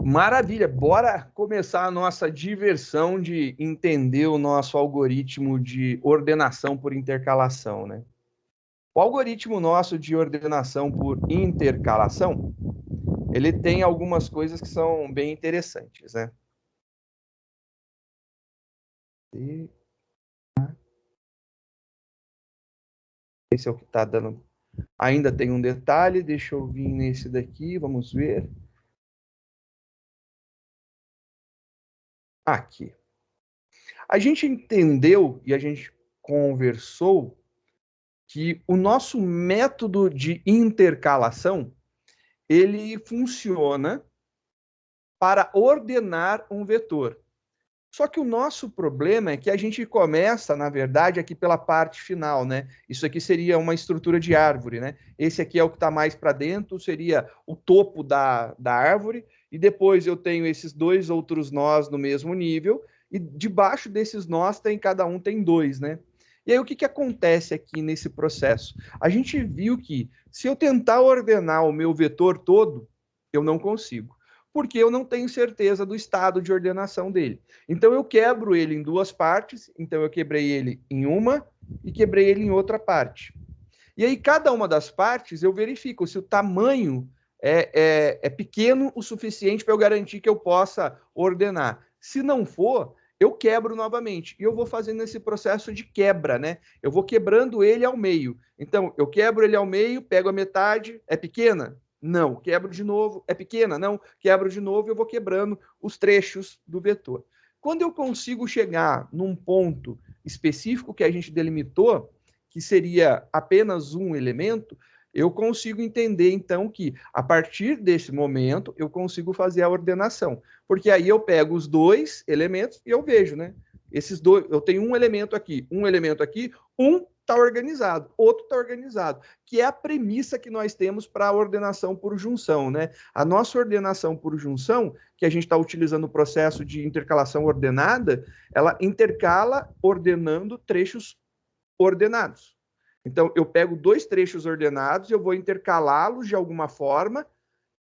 Maravilha, bora começar a nossa diversão de entender o nosso algoritmo de ordenação por intercalação, né? O algoritmo nosso de ordenação por intercalação, ele tem algumas coisas que são bem interessantes, né? Esse é o que está dando. Ainda tem um detalhe, deixa eu vir nesse daqui, vamos ver. Aqui. A gente entendeu e a gente conversou que o nosso método de intercalação ele funciona para ordenar um vetor. Só que o nosso problema é que a gente começa, na verdade, aqui pela parte final, né? Isso aqui seria uma estrutura de árvore, né? Esse aqui é o que está mais para dentro, seria o topo da árvore, e depois eu tenho esses dois outros nós no mesmo nível, e debaixo desses nós cada um tem dois, né? E aí o que, que acontece aqui nesse processo? A gente viu que se eu tentar ordenar o meu vetor todo, eu não consigo, porque eu não tenho certeza do estado de ordenação dele. Então eu quebro ele em duas partes, então eu quebrei ele em uma e quebrei ele em outra parte. E aí cada uma das partes eu verifico se o tamanho é pequeno o suficiente para eu garantir que eu possa ordenar. Se não for, eu quebro novamente. E eu vou fazendo esse processo de quebra, né? Eu vou quebrando ele ao meio. Então, eu quebro ele ao meio, pego a metade, é pequena? Não. Quebro de novo, é pequena? Não. Quebro de novo e eu vou quebrando os trechos do vetor. Quando eu consigo chegar num ponto específico que a gente delimitou, que seria apenas um elemento, eu consigo entender, então, que a partir desse momento eu consigo fazer a ordenação. Porque aí eu pego os dois elementos e eu vejo, né? Esses dois, eu tenho um elemento aqui, um está organizado, outro está organizado, que é a premissa que nós temos para a ordenação por junção, né? A nossa ordenação por junção, que a gente está utilizando o processo de intercalação ordenada, ela intercala ordenando trechos ordenados. Então, eu pego dois trechos ordenados, eu vou intercalá-los de alguma forma,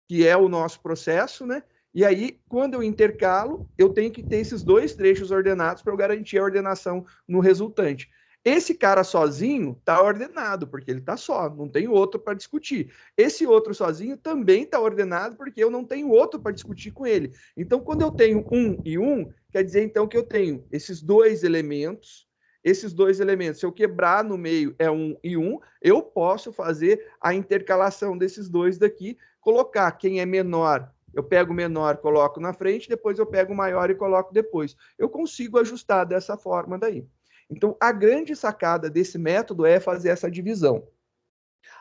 que é o nosso processo, né? E aí, quando eu intercalo, eu tenho que ter esses dois trechos ordenados para eu garantir a ordenação no resultante. Esse cara sozinho está ordenado, porque ele está só, não tem outro para discutir. Esse outro sozinho também está ordenado, porque eu não tenho outro para discutir com ele. Então, quando eu tenho um e um, quer dizer então que eu tenho esses dois elementos. Esses dois elementos, se eu quebrar no meio é um e um, eu posso fazer a intercalação desses dois daqui, colocar quem é menor, eu pego o menor, coloco na frente, depois eu pego o maior e coloco depois. Eu consigo ajustar dessa forma daí. Então, a grande sacada desse método é fazer essa divisão.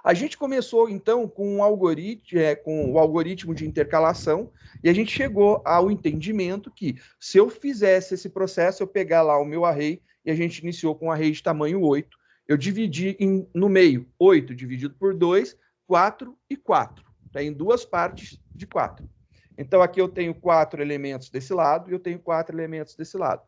A gente começou, então, com o algoritmo de intercalação, e a gente chegou ao entendimento que, se eu fizesse esse processo, eu pegar lá o meu array, e a gente iniciou com um array de tamanho 8, eu dividi no meio 8 dividido por 2, 4 e 4. Tá em duas partes de 4. Então, aqui eu tenho 4 elementos desse lado e eu tenho 4 elementos desse lado.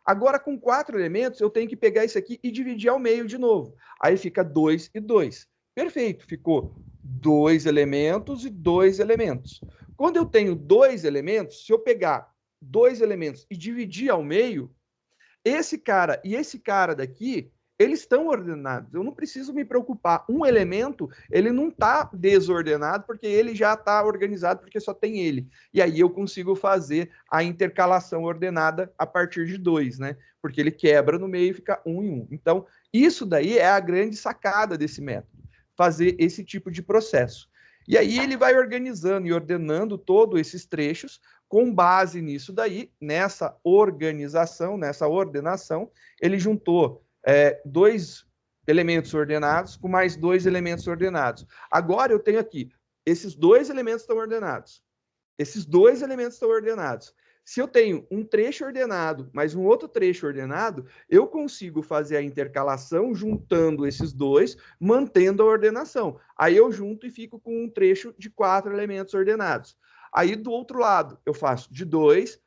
Agora, com 4 elementos, eu tenho que pegar isso aqui e dividir ao meio de novo. Aí fica 2 e 2. Perfeito, ficou 2 elementos e 2 elementos. Quando eu tenho 2 elementos, se eu pegar 2 elementos e dividir ao meio, esse cara e esse cara daqui, eles estão ordenados. Eu não preciso me preocupar. Um elemento, ele não está desordenado, porque ele já está organizado, porque só tem ele. E aí eu consigo fazer a intercalação ordenada a partir de 2, né? Porque ele quebra no meio e fica 1 em 1. Então, isso daí é a grande sacada desse método, fazer esse tipo de processo. E aí ele vai organizando e ordenando todos esses trechos. Com base nisso daí, nessa organização, nessa ordenação, ele juntou dois elementos ordenados com mais dois elementos ordenados. Agora eu tenho aqui, esses dois elementos estão ordenados. Esses dois elementos estão ordenados. Se eu tenho um trecho ordenado, mais um outro trecho ordenado, eu consigo fazer a intercalação juntando esses dois, mantendo a ordenação. Aí eu junto e fico com um trecho de 4 elementos ordenados. Aí do outro lado, eu faço de 2,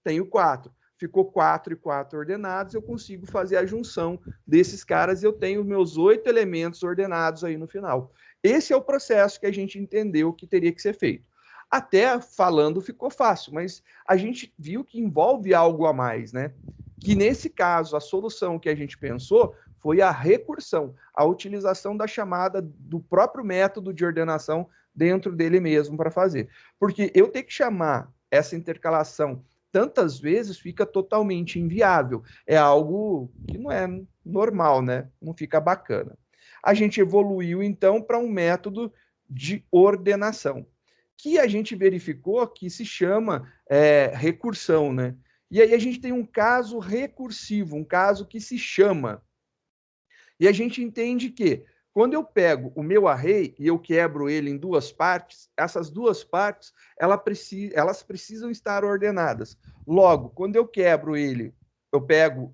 tenho 4. Ficou 4 e 4 ordenados, eu consigo fazer a junção desses caras e eu tenho meus 8 elementos ordenados aí no final. Esse é o processo que a gente entendeu que teria que ser feito. Até falando ficou fácil, mas a gente viu que envolve algo a mais, né? Que nesse caso, a solução que a gente pensou foi a recursão, a utilização da chamada do próprio método de ordenação dentro dele mesmo para fazer. Porque eu ter que chamar essa intercalação tantas vezes fica totalmente inviável. É algo que não é normal, né? Não fica bacana. A gente evoluiu, então, para um método de ordenação, que a gente verificou que se chama recursão, né? E aí a gente tem um caso recursivo, um caso que se chama. E a gente entende que quando eu pego o meu array e eu quebro ele em duas partes, essas duas partes elas precisam estar ordenadas. Logo, quando eu quebro ele, eu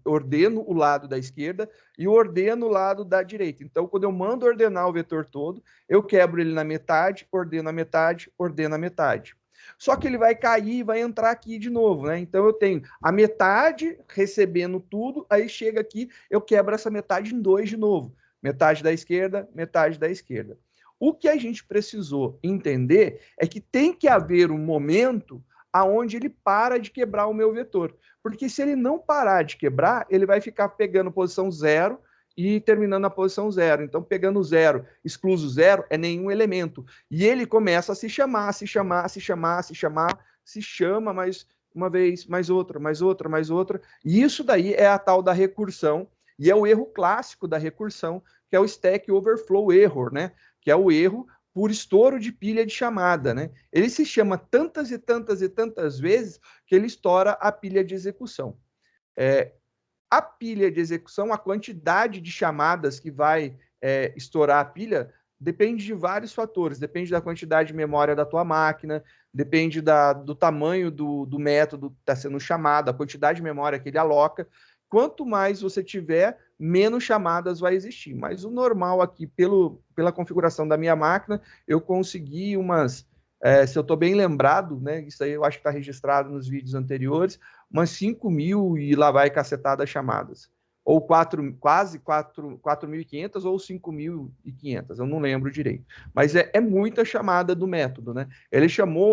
ordeno o lado da esquerda e ordeno o lado da direita. Então, quando eu mando ordenar o vetor todo, eu quebro ele na metade, ordeno a metade, ordeno a metade. Só que ele vai cair e vai entrar aqui de novo, né? Então eu tenho a metade recebendo tudo, aí chega aqui, eu quebro essa metade em dois de novo. Metade da esquerda, metade da esquerda. O que a gente precisou entender é que tem que haver um momento aonde ele para de quebrar o meu vetor. Porque se ele não parar de quebrar, ele vai ficar pegando posição zero e terminando na posição zero. Então, pegando zero, excluso zero, é nenhum elemento. E ele começa a se chamar, se chamar, se chamar, se chamar, se chama mais uma vez, mais outra, mais outra, mais outra. E isso daí é a tal da recursão, e é o erro clássico da recursão, que é o Stack Overflow Error, né? Que é o erro por estouro de pilha de chamada, né? Ele se chama tantas e tantas e tantas vezes que ele estoura a pilha de execução. A pilha de execução, a quantidade de chamadas que vai estourar a pilha, depende de vários fatores. Depende da quantidade de memória da tua máquina, depende do tamanho do método que está sendo chamado, a quantidade de memória que ele aloca. Quanto mais você tiver, menos chamadas vai existir. Mas o normal aqui, pela configuração da minha máquina, eu consegui umas... se eu estou bem lembrado, né, isso aí eu acho que está registrado nos vídeos anteriores, umas 5.000 e lá vai cacetada chamadas. Ou quase 4.500 ou 5.500, eu não lembro direito. Mas é muita chamada do método, né? Ele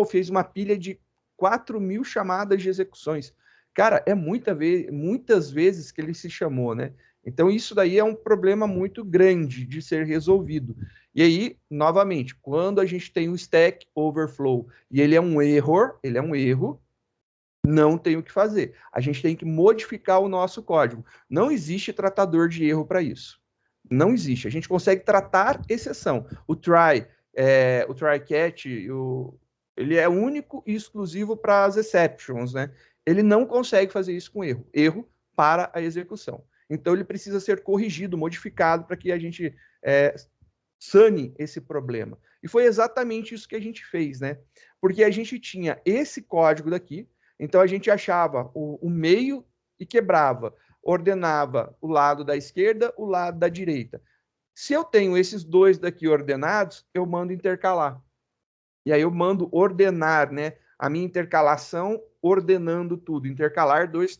fez uma pilha de 4.000 chamadas de execuções. Cara, é muitas vezes que ele se chamou, né? Então, isso daí é um problema muito grande de ser resolvido. E aí, novamente, quando a gente tem o Stack Overflow e ele é um erro, não tem o que fazer. A gente tem que modificar o nosso código. Não existe tratador de erro para isso. Não existe. A gente consegue tratar exceção. O try catch, ele é único e exclusivo para as exceptions, né? Ele não consegue fazer isso com erro. Erro para a execução. Então, ele precisa ser corrigido, modificado, para que a gente sane esse problema. E foi exatamente isso que a gente fez, né? Porque a gente tinha esse código daqui, então a gente achava o meio e quebrava, ordenava o lado da esquerda, o lado da direita. Se eu tenho esses dois daqui ordenados, eu mando intercalar. E aí eu mando ordenar, né? A minha intercalação ordenando tudo, intercalar dois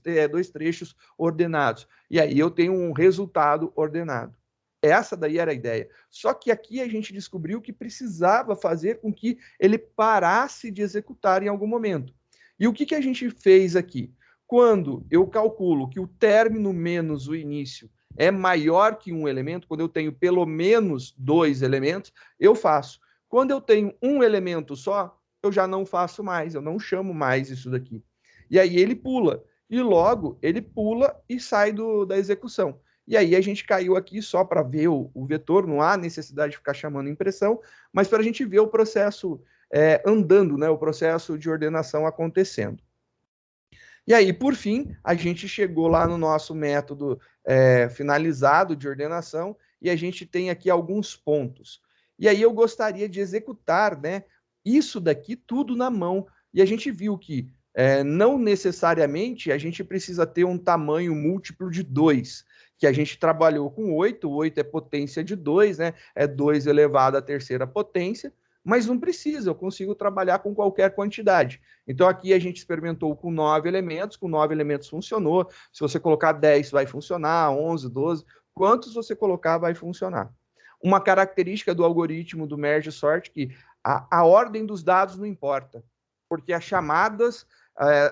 trechos ordenados. E aí eu tenho um resultado ordenado. Essa daí era a ideia. Só que aqui a gente descobriu que precisava fazer com que ele parasse de executar em algum momento. E o que a gente fez aqui? Quando eu calculo que o término menos o início é maior que um elemento, quando eu tenho pelo menos dois elementos, eu faço. Quando eu tenho um elemento só, eu já não faço mais, eu não chamo mais isso daqui. E aí ele pula. E logo ele pula e sai da execução. E aí a gente caiu aqui só para ver o vetor, não há necessidade de ficar chamando impressão, mas para a gente ver o processo andando, né, o processo de ordenação acontecendo. E aí, por fim, a gente chegou lá no nosso método finalizado de ordenação e a gente tem aqui alguns pontos. E aí eu gostaria de executar, né, isso daqui tudo na mão. E a gente viu que não necessariamente a gente precisa ter um tamanho múltiplo de 2, que a gente trabalhou com 8, 8 é potência de 2, né? É 2 elevado à terceira potência, mas não precisa, eu consigo trabalhar com qualquer quantidade. Então aqui a gente experimentou com 9 elementos funcionou. Se você colocar 10 vai funcionar, 11, 12, quantos você colocar vai funcionar. Uma característica do algoritmo do merge sort que A ordem dos dados não importa, porque as chamadas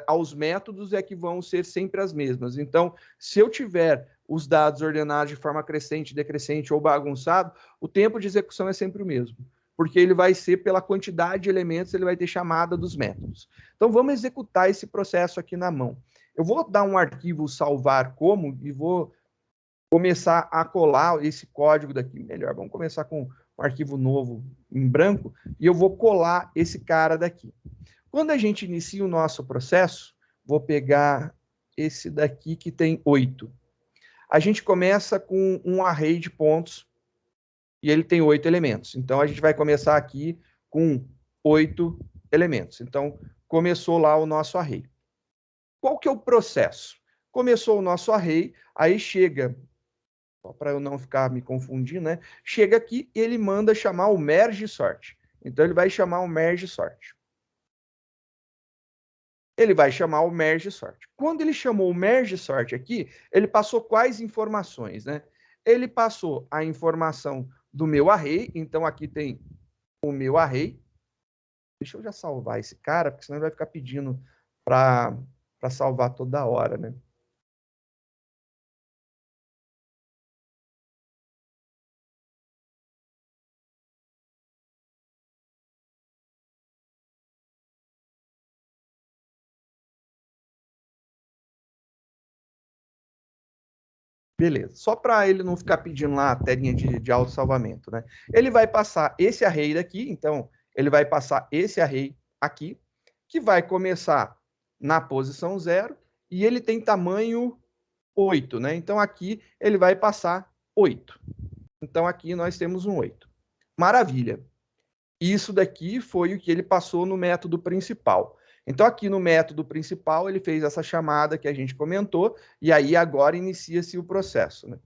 aos métodos é que vão ser sempre as mesmas. Então, se eu tiver os dados ordenados de forma crescente, decrescente ou bagunçado, o tempo de execução é sempre o mesmo, porque ele vai ser pela quantidade de elementos, ele vai ter chamada dos métodos. Então, vamos executar esse processo aqui na mão. Eu vou dar um arquivo salvar como e vou começar a colar esse código daqui. Melhor, vamos começar com um arquivo novo em branco e eu vou colar esse cara daqui. Quando a gente inicia o nosso processo, vou pegar esse daqui que tem 8. A gente começa com um array de pontos e ele tem 8 elementos. Então, a gente vai começar aqui com 8 elementos. Então, começou lá o nosso array. Qual que é o processo? Começou o nosso array, aí chega, só para eu não ficar me confundindo, né? Chega aqui e ele manda chamar o merge sort. Então, ele vai chamar o merge sort. Ele vai chamar o merge sort. Quando ele chamou o merge sort aqui, ele passou quais informações, né? Ele passou a informação do meu array, então aqui tem o meu array. Deixa eu já salvar esse cara, porque senão ele vai ficar pedindo para salvar toda hora, né? Beleza. Só para ele não ficar pedindo lá a telinha de autossalvamento, né? Ele vai passar esse array daqui, então ele vai passar esse array aqui, que vai começar na posição 0, e ele tem tamanho 8, né? Então aqui ele vai passar 8. Então aqui nós temos um 8. Maravilha. Isso daqui foi o que ele passou no método principal. Então, aqui no método principal, ele fez essa chamada que a gente comentou, e aí agora inicia-se o processo, né?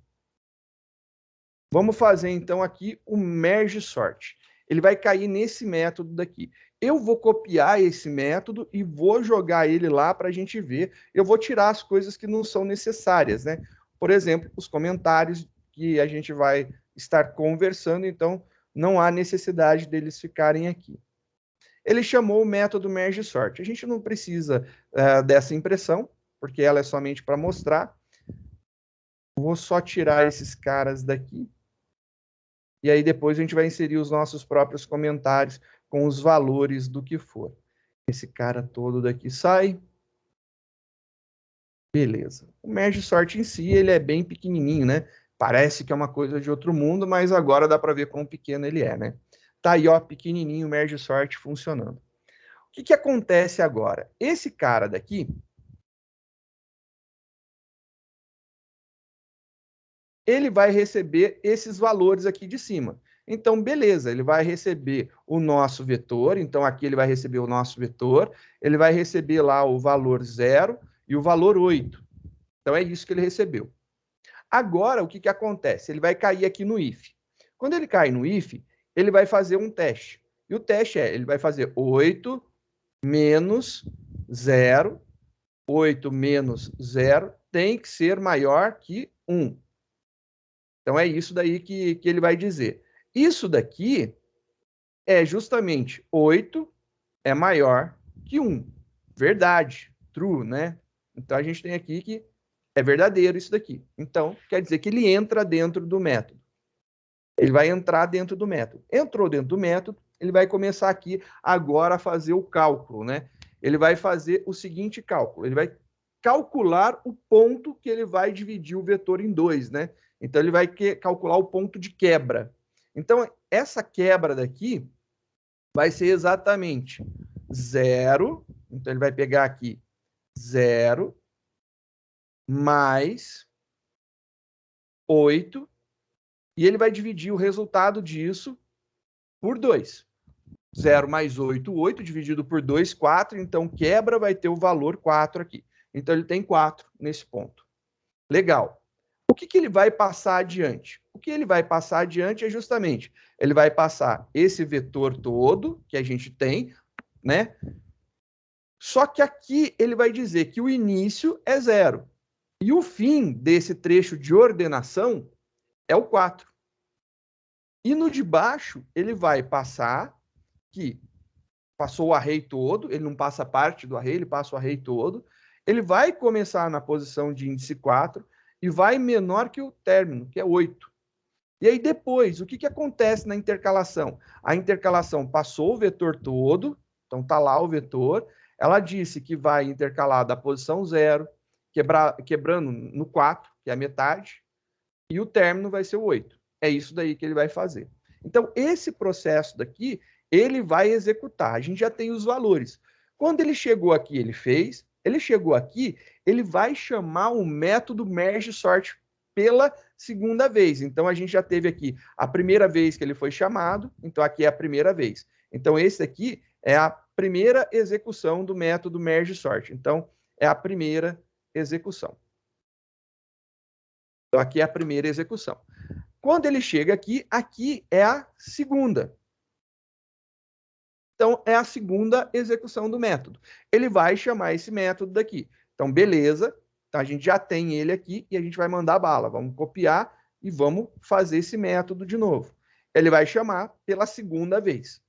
Vamos fazer, então, aqui o merge sort. Ele vai cair nesse método daqui. Eu vou copiar esse método e vou jogar ele lá para a gente ver. Eu vou tirar as coisas que não são necessárias, né? Por exemplo, os comentários que a gente vai estar conversando, então não há necessidade deles ficarem aqui. Ele chamou o método merge sort. A gente não precisa dessa impressão, porque ela é somente para mostrar. Vou só tirar esses caras daqui. E aí depois a gente vai inserir os nossos próprios comentários com os valores do que for. Esse cara todo daqui sai. Beleza. O merge sort em si, ele é bem pequenininho, né? Parece que é uma coisa de outro mundo, mas agora dá para ver quão pequeno ele é, né? Tá aí, ó, pequenininho o merge sort funcionando. O que acontece agora? Esse cara daqui, ele vai receber esses valores aqui de cima. Então, beleza, ele vai receber o nosso vetor, então aqui ele vai receber o nosso vetor, ele vai receber lá o valor 0 e o valor 8. Então, é isso que ele recebeu. Agora, o que acontece? Ele vai cair aqui no if. Quando ele cai no if, ele vai fazer um teste. E o teste ele vai fazer 8 menos 0, 8 menos 0 tem que ser maior que 1. Então, é isso daí que ele vai dizer. Isso daqui é justamente 8 é maior que 1. Verdade, true, né? Então, a gente tem aqui que é verdadeiro isso daqui. Então, quer dizer que ele entra dentro do método. Ele vai entrar dentro do método. Entrou dentro do método, ele vai começar aqui agora a fazer o cálculo, né? Ele vai fazer o seguinte cálculo. Ele vai calcular o ponto que ele vai dividir o vetor em 2, né? Então, ele vai calcular o ponto de quebra. Então, essa quebra daqui vai ser exatamente 0. Então, ele vai pegar aqui 0 mais 8, e ele vai dividir o resultado disso por 2. 0 mais 8, 8, dividido por 2, 4. Então, quebra vai ter o valor 4 aqui. Então, ele tem 4 nesse ponto. Legal. O que ele vai passar adiante? O que ele vai passar adiante é justamente, ele vai passar esse vetor todo que a gente tem, né? Só que aqui ele vai dizer que o início é 0. E o fim desse trecho de ordenação é o 4. E no de baixo, ele vai passar que passou o array todo, ele não passa parte do array, ele passa o array todo, ele vai começar na posição de índice 4 e vai menor que o término, que é 8. E aí depois, o que, que acontece na intercalação? A intercalação passou o vetor todo, então está lá o vetor, ela disse que vai intercalar da posição 0, quebrando no 4, que é a metade, e o término vai ser o 8. É isso daí que ele vai fazer. Então, esse processo daqui, ele vai executar. A gente já tem os valores. Quando ele chegou aqui, ele fez. Ele chegou aqui, ele vai chamar o método merge sort pela segunda vez. Então, a gente já teve aqui a primeira vez que ele foi chamado. Então, aqui é a primeira vez. Então, esse aqui é a primeira execução do método merge sort. Então, é a primeira execução. Então, aqui é a primeira execução. Quando ele chega aqui, aqui é a segunda. Então, é a segunda execução do método. Ele vai chamar esse método daqui. Então, beleza. Então, a gente já tem ele aqui e a gente vai mandar bala. Vamos copiar e vamos fazer esse método de novo. Ele vai chamar pela segunda vez.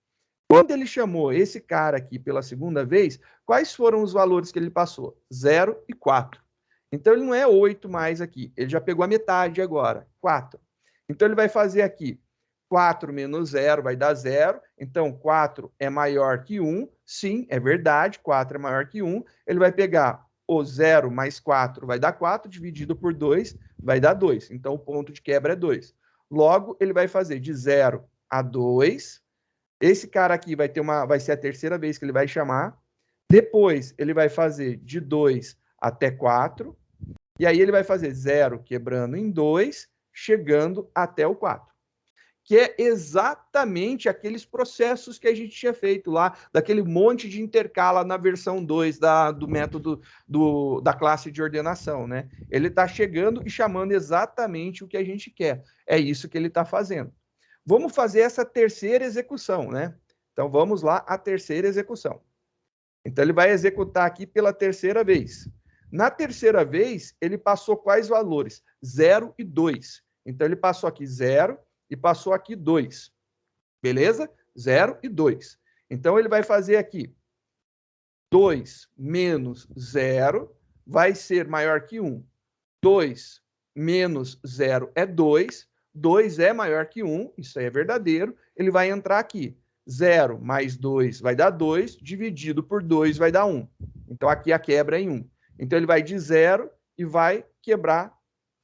Quando ele chamou esse cara aqui pela segunda vez, quais foram os valores que ele passou? 0 e 4. Então, ele não é 8 mais aqui. Ele já pegou a metade agora, 4. Então, ele vai fazer aqui 4 menos 0 vai dar 0. Então, 4 é maior que 1. Sim, é verdade, 4 é maior que 1. Ele vai pegar o 0 mais 4 vai dar 4, dividido por 2 vai dar 2. Então, o ponto de quebra é 2. Logo, ele vai fazer de 0 a 2. Esse cara aqui vai ser a terceira vez que ele vai chamar. Depois, ele vai fazer de 2 até 4. E aí ele vai fazer 0 quebrando em 2, chegando até o 4. Que é exatamente aqueles processos que a gente tinha feito lá, daquele monte de intercala na versão 2 do método da classe de ordenação, né? Ele está chegando e chamando exatamente o que a gente quer. É isso que ele está fazendo. Vamos fazer essa terceira execução, né? Então, vamos lá, a terceira execução. Então, ele vai executar aqui pela terceira vez. Na terceira vez, ele passou quais valores? 0 e 2. Então, ele passou aqui 0 e passou aqui 2. Beleza? 0 e 2. Então, ele vai fazer aqui 2 menos 0 vai ser maior que 1. 2 menos 0 é 2. 2 é maior que 1, isso aí é verdadeiro. Ele vai entrar aqui. 0 mais 2 vai dar 2, dividido por 2 vai dar 1. Então, aqui a quebra é em 1. Então, ele vai de 0 e vai quebrar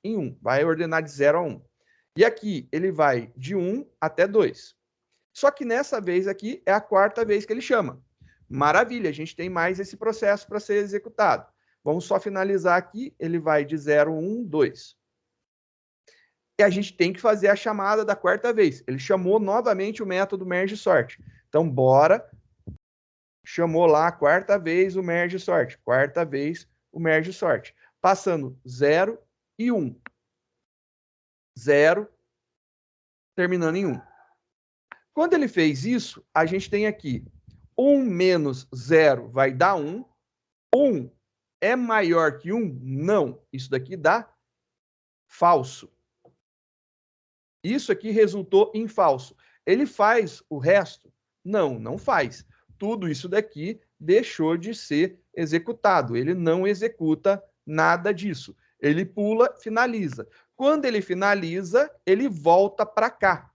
em 1. Vai ordenar de 0 a 1. E aqui, ele vai de 1 até 2. Só que nessa vez aqui é a quarta vez que ele chama. Maravilha, a gente tem mais esse processo para ser executado. Vamos só finalizar aqui, ele vai de 0, 1, 2. E a gente tem que fazer a chamada da quarta vez. Ele chamou novamente o método merge sort. Então, bora. Chamou lá a quarta vez o merge sort. Quarta vez o merge sort. Passando 0 e 1. 0, terminando em 1. Quando ele fez isso, a gente tem aqui 1 menos 0 vai dar 1. 1 é maior que 1? Não. Isso daqui dá falso. Isso aqui resultou em falso. Ele faz o resto? Não, não faz. Tudo isso daqui deixou de ser executado. Ele não executa nada disso. Ele pula, finaliza. Quando ele finaliza, ele volta para cá.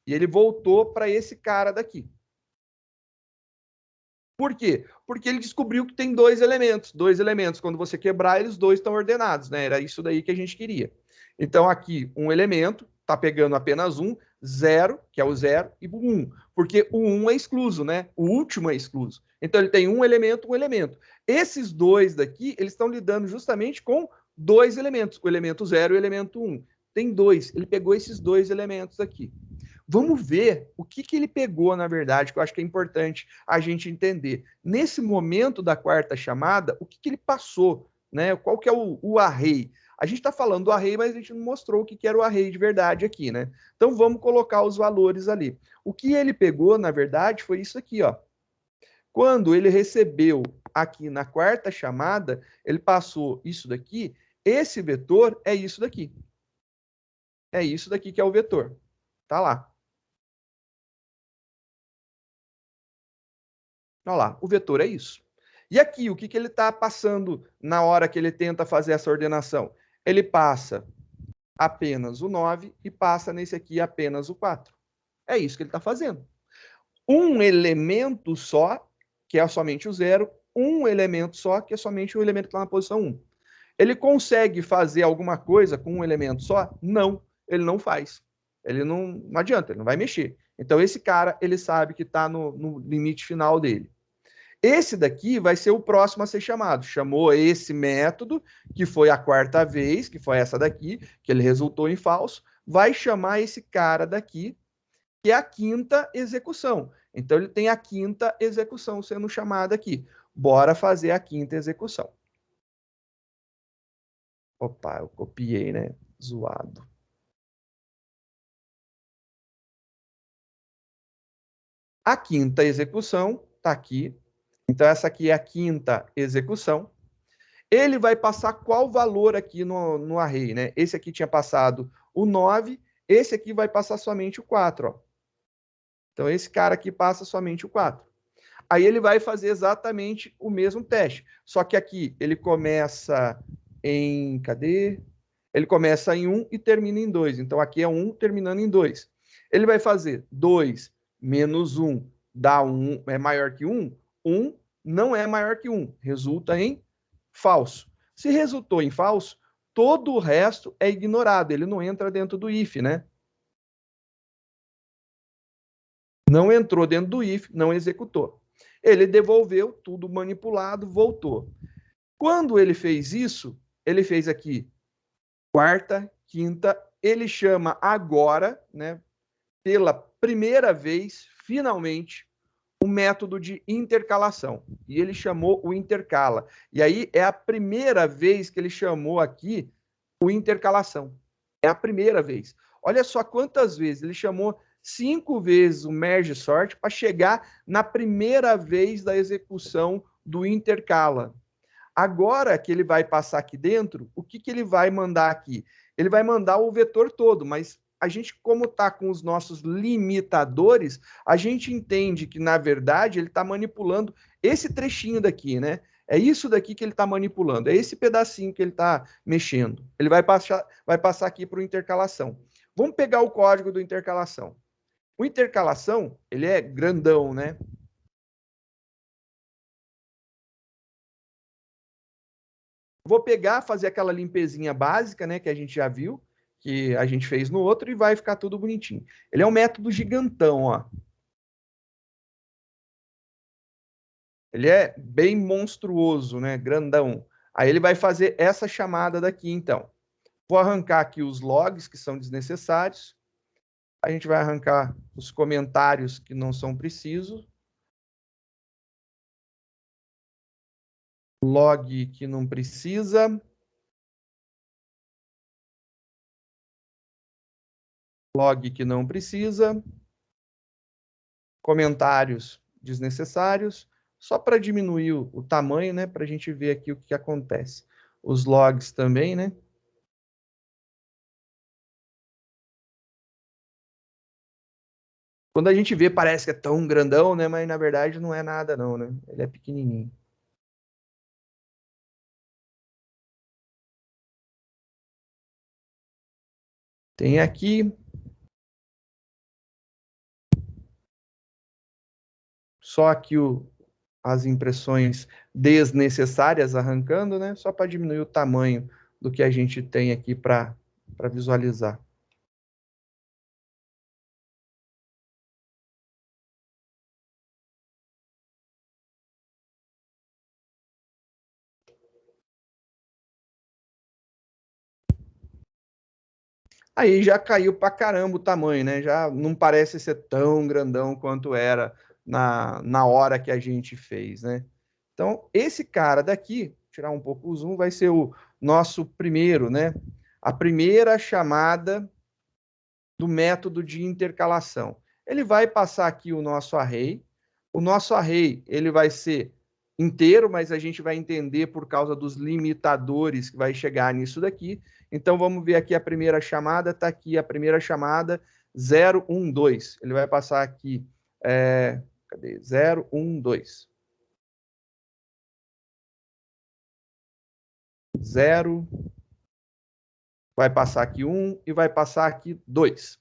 E ele voltou para esse cara daqui. Por quê? Porque ele descobriu que tem dois elementos. Dois elementos, quando você quebrar, eles dois estão ordenados, né? Era isso daí que a gente queria. Então, aqui, um elemento, está pegando apenas um, 0, que é o 0, e o 1. Porque o 1 é excluso, né? O último é excluso. Então, ele tem um elemento, um elemento. Esses dois daqui, eles estão lidando justamente com dois elementos, o elemento 0 e o elemento 1. Tem dois. Ele pegou esses dois elementos aqui. Vamos ver o que ele pegou, na verdade, que eu acho que é importante a gente entender. Nesse momento da quarta chamada, o que ele passou, né? Qual que é o array? A gente está falando do array, mas a gente não mostrou o que era o array de verdade aqui, né? Então, vamos colocar os valores ali. O que ele pegou, na verdade, foi isso aqui, ó. Quando ele recebeu aqui na quarta chamada, ele passou isso daqui, esse vetor é isso daqui. É isso daqui que é o vetor. Tá lá. Olha lá, o vetor é isso. E aqui, o que, que ele está passando na hora que ele tenta fazer essa ordenação? Ele passa apenas o 9 e passa nesse aqui apenas o 4. É isso que ele está fazendo. Um elemento só, que é somente o 0, um elemento só, que é somente o elemento que está na posição 1. Ele consegue fazer alguma coisa com um elemento só? Não, ele não faz. Ele não adianta, ele não vai mexer. Então, esse cara, ele sabe que está no limite final dele. Esse daqui vai ser o próximo a ser chamado. Chamou esse método, que foi a quarta vez, que foi essa daqui, que ele resultou em falso, vai chamar esse cara daqui, que é a quinta execução. Então, ele tem a quinta execução sendo chamada aqui. Bora fazer a quinta execução. Opa, eu copiei, né? Zoado. A quinta execução está aqui. Então, essa aqui é a quinta execução. Ele vai passar qual valor aqui no array, né? Esse aqui tinha passado o 9, esse aqui vai passar somente o 4, ó. Então, esse cara aqui passa somente o 4. Aí ele vai fazer exatamente o mesmo teste. Só que aqui ele começa em... Cadê? Ele começa em 1 e termina em 2. Então, aqui é 1 terminando em 2. Ele vai fazer 2 menos 1 dá 1, é maior que 1. 1 não é maior que 1. Resulta em falso. Se resultou em falso, todo o resto é ignorado. Ele não entra dentro do if, né? Não entrou dentro do if, não executou. Ele devolveu, tudo manipulado, voltou. Quando ele fez isso, ele fez aqui quarta, quinta, ele chama agora, né, pela primeira vez, finalmente, o método de intercalação. E ele chamou o intercala. E aí é a primeira vez que ele chamou aqui o intercalação. É a primeira vez. Olha só quantas vezes ele chamou 5 vezes o merge sort para chegar na primeira vez da execução do intercala. Agora que ele vai passar aqui dentro, o que, que ele vai mandar aqui? Ele vai mandar o vetor todo, mas a gente, como está com os nossos limitadores, a gente entende que, na verdade, ele está manipulando esse trechinho daqui, né? É isso daqui que ele está manipulando, é esse pedacinho que ele está mexendo. Ele vai passar aqui para o intercalação. Vamos pegar o código do intercalação. O intercalação, ele é grandão, né? Vou pegar, fazer aquela limpezinha básica, né, que a gente já viu, que a gente fez no outro, e vai ficar tudo bonitinho. Ele é um método gigantão, ó. Ele é bem monstruoso, né, grandão. Aí ele vai fazer essa chamada daqui, então. Vou arrancar aqui os logs, que são desnecessários. A gente vai arrancar os comentários que não são precisos. Log que não precisa. Log que não precisa. Comentários desnecessários. Só para diminuir o tamanho, né? Para a gente ver aqui o que acontece. Os logs também, né? Quando a gente vê, parece que é tão grandão, né? Mas na verdade não é nada, não, né? Ele é pequenininho. Tem aqui só aqui as impressões desnecessárias arrancando, né? Só para diminuir o tamanho do que a gente tem aqui para visualizar. Aí já caiu para caramba o tamanho, né? Já não parece ser tão grandão quanto era na hora que a gente fez, né? Então, esse cara daqui, tirar um pouco o zoom, vai ser o nosso primeiro, né? A primeira chamada do método de intercalação. Ele vai passar aqui o nosso array. O nosso array, ele vai ser inteiro, mas a gente vai entender por causa dos limitadores que vai chegar nisso daqui. Então, vamos ver aqui a primeira chamada. Está aqui a primeira chamada, 0, 1, 2. Ele vai passar aqui, cadê? 0, 1, 2. 0, vai passar aqui 1 e vai passar aqui 2.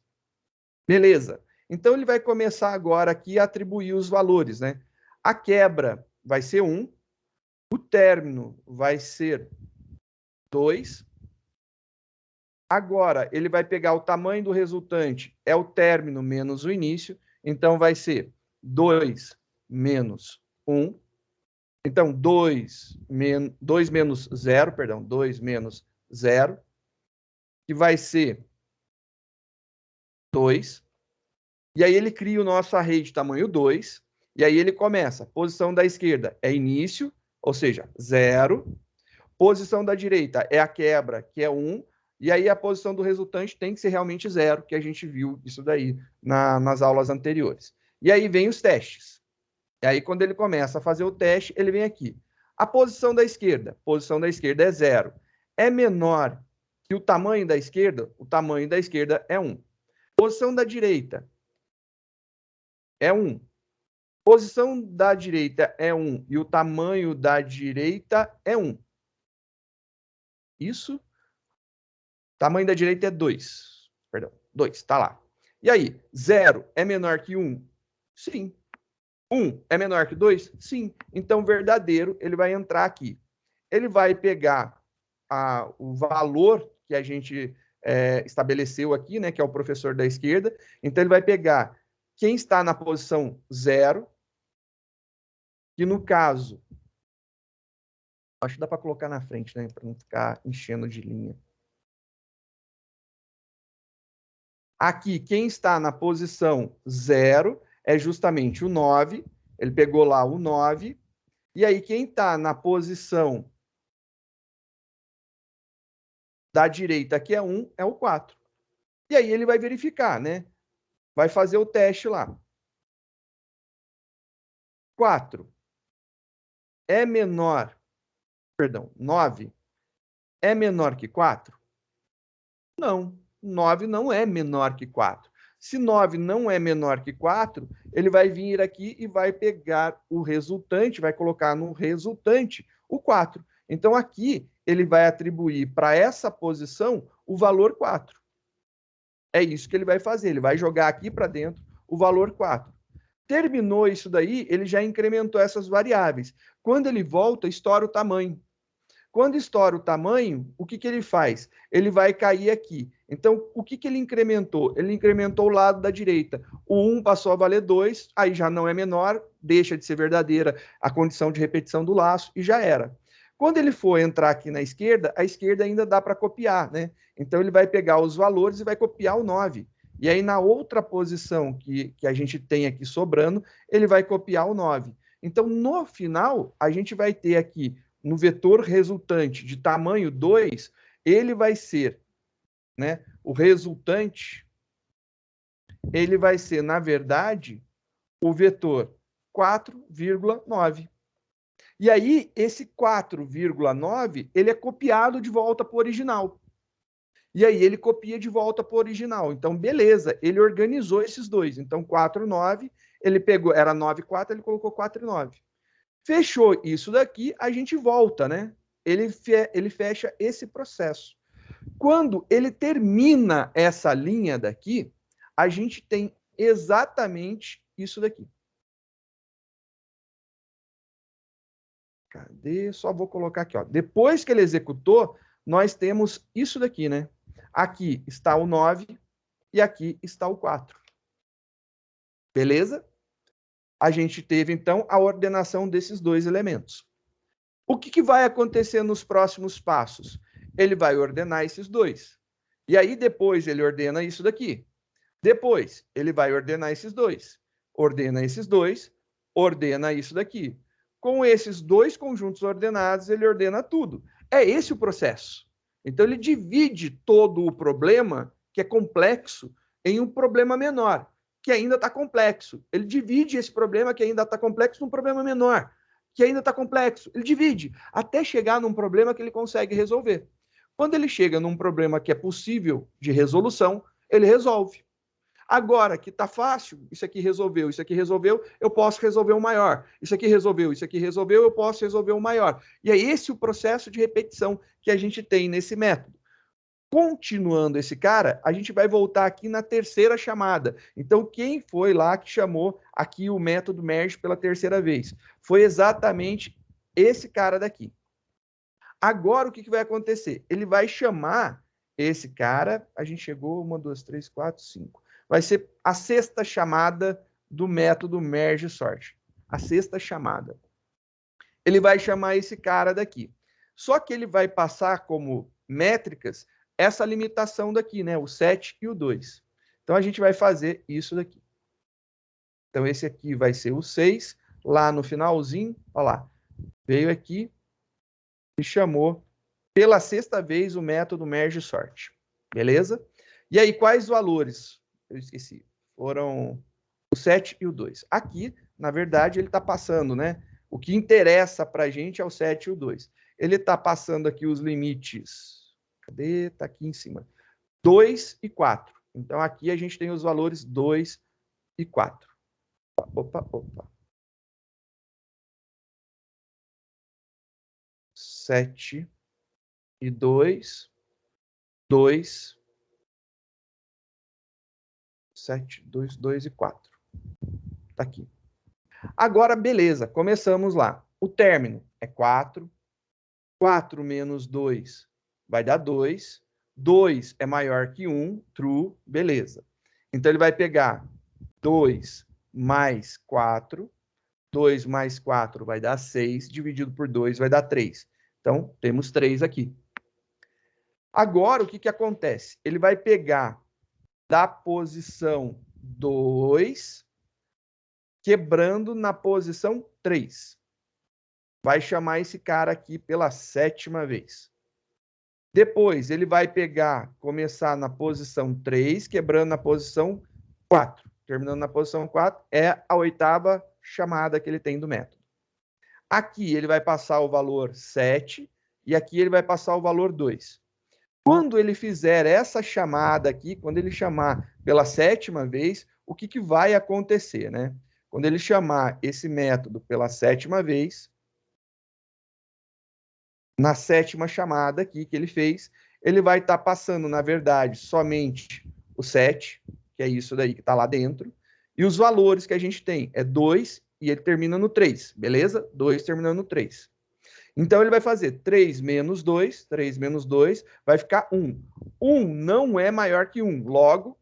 Beleza. Então, ele vai começar agora aqui a atribuir os valores, né? A quebra vai ser 1, o término vai ser 2. Agora, ele vai pegar o tamanho do resultante, é o término menos o início, então vai ser 2 menos 1. Então, 2 menos 0, perdão, 2 menos 0, que vai ser 2. E aí ele cria o nosso array de tamanho 2, e aí ele começa. Posição da esquerda é início, ou seja, 0. Posição da direita é a quebra, que é 1. E aí a posição do resultante tem que ser realmente 0, que a gente viu isso daí nas aulas anteriores. E aí vem os testes. E aí quando ele começa a fazer o teste, ele vem aqui. A posição da esquerda é 0. É menor que o tamanho da esquerda? O tamanho da esquerda é 1. Posição da direita é 1. Posição da direita é 1 e o tamanho da direita é 1. Isso. Tamanho da direita é 2. Perdão, 2, tá lá. E aí, 0 é menor que 1? Sim. 1 é menor que 2? Sim. Então, verdadeiro, ele vai entrar aqui. Ele vai pegar o valor que a gente estabeleceu aqui, né, que é o professor da esquerda. Então, ele vai pegar quem está na posição 0, que no caso, acho que dá para colocar na frente, né, para não ficar enchendo de linha. Aqui, quem está na posição 0 é justamente o 9. Ele pegou lá o 9. E aí, quem está na posição da direita, que é 1, é o 4. E aí, ele vai verificar, né? Vai fazer o teste lá. 4 é menor... Perdão, 9 é menor que 4? Não, 9 não é menor que 4. Se 9 não é menor que 4, ele vai vir aqui e vai pegar o resultante, vai colocar no resultante o 4. Então, aqui, ele vai atribuir para essa posição o valor 4. É isso que ele vai fazer. Ele vai jogar aqui para dentro o valor 4. Terminou isso daí, ele já incrementou essas variáveis. Quando ele volta, estoura o tamanho. Quando estoura o tamanho, o que ele faz? Ele vai cair aqui. Então, o que ele incrementou? Ele incrementou o lado da direita. O 1 passou a valer 2, aí já não é menor, deixa de ser verdadeira a condição de repetição do laço e já era. Quando ele for entrar aqui na esquerda, a esquerda ainda dá para copiar, né? Então, ele vai pegar os valores e vai copiar o 9. E aí, na outra posição que a gente tem aqui sobrando, ele vai copiar o 9. Então, no final, a gente vai ter aqui no vetor resultante de tamanho 2, ele vai ser, né, o resultante, ele vai ser, na verdade, o vetor 4,9. E aí, esse 4,9, ele é copiado de volta para o original. E aí, ele copia de volta para o original. Então, beleza, ele organizou esses dois. Então, 4,9, ele pegou, era 9,4, ele colocou 4,9. Fechou isso daqui, a gente volta, né? Ele fecha esse processo. Quando ele termina essa linha daqui, a gente tem exatamente isso daqui. Cadê? Só vou colocar aqui, ó. Depois que ele executou, nós temos isso daqui, né? Aqui está o 9 e aqui está o 4. Beleza? A gente teve, então, a ordenação desses dois elementos. O que vai acontecer nos próximos passos? Ele vai ordenar esses dois. E aí, depois, ele ordena isso daqui. Depois, ele vai ordenar esses dois. Ordena esses dois, ordena isso daqui. Com esses dois conjuntos ordenados, ele ordena tudo. É esse o processo. Então, ele divide todo o problema, que é complexo, em um problema menor, que ainda está complexo. Ele divide esse problema, que ainda está complexo, num problema menor, que ainda está complexo. Ele divide, até chegar num problema que ele consegue resolver. Quando ele chega num problema que é possível de resolução, ele resolve. Agora que está fácil, isso aqui resolveu, eu posso resolver um maior. Isso aqui resolveu, eu posso resolver um maior. E é esse o processo de repetição que a gente tem nesse método. Continuando esse cara, a gente vai voltar aqui na terceira chamada. Então, quem foi lá que chamou aqui o método merge pela terceira vez? Foi exatamente esse cara daqui. Agora, o que vai acontecer? Ele vai chamar esse cara, a gente chegou, 1, 2, 3, 4, 5. Vai ser a sexta chamada do método merge sort. A sexta chamada. Ele vai chamar esse cara daqui. Só que ele vai passar como métricas essa limitação daqui, né? O 7 e o 2. Então, a gente vai fazer isso daqui. Então, esse aqui vai ser o 6. Lá no finalzinho, olha lá, veio aqui e chamou pela sexta vez o método merge sort. Beleza? E aí, quais valores? Eu esqueci. Foram o 7 e o 2. Aqui, na verdade, ele está passando, né? O que interessa para a gente é o 7 e o 2. Ele está passando aqui os limites. Cadê? Está aqui em cima. 2 e 4. Então, aqui a gente tem os valores 2 e 4. Opa. 7 e 2. 2. 7, 2, 2 e 4. Está aqui. Agora, beleza. Começamos lá. O término é 4. 4 menos 2 vai dar 2. 2 é maior que 1, true, beleza. Então, ele vai pegar 2 mais 4. 2 mais 4 vai dar 6, dividido por 2 vai dar 3. Então, temos 3 aqui. Agora, o que acontece? Ele vai pegar da posição 2, quebrando na posição 3. Vai chamar esse cara aqui pela sétima vez. Depois, ele vai começar na posição 3, quebrando na posição 4. Terminando na posição 4, é a oitava chamada que ele tem do método. Aqui, ele vai passar o valor 7, e aqui ele vai passar o valor 2. Quando ele fizer essa chamada aqui, quando ele chamar pela sétima vez, o que vai acontecer, né? Quando ele chamar esse método pela sétima vez, na sétima chamada aqui que ele fez, ele vai estar passando, na verdade, somente o 7, que é isso daí que está lá dentro, e os valores que a gente tem é 2 e ele termina no 3, beleza? 2 terminando no 3. Então, ele vai fazer 3 menos 2, vai ficar 1. 1 não é maior que 1, logo,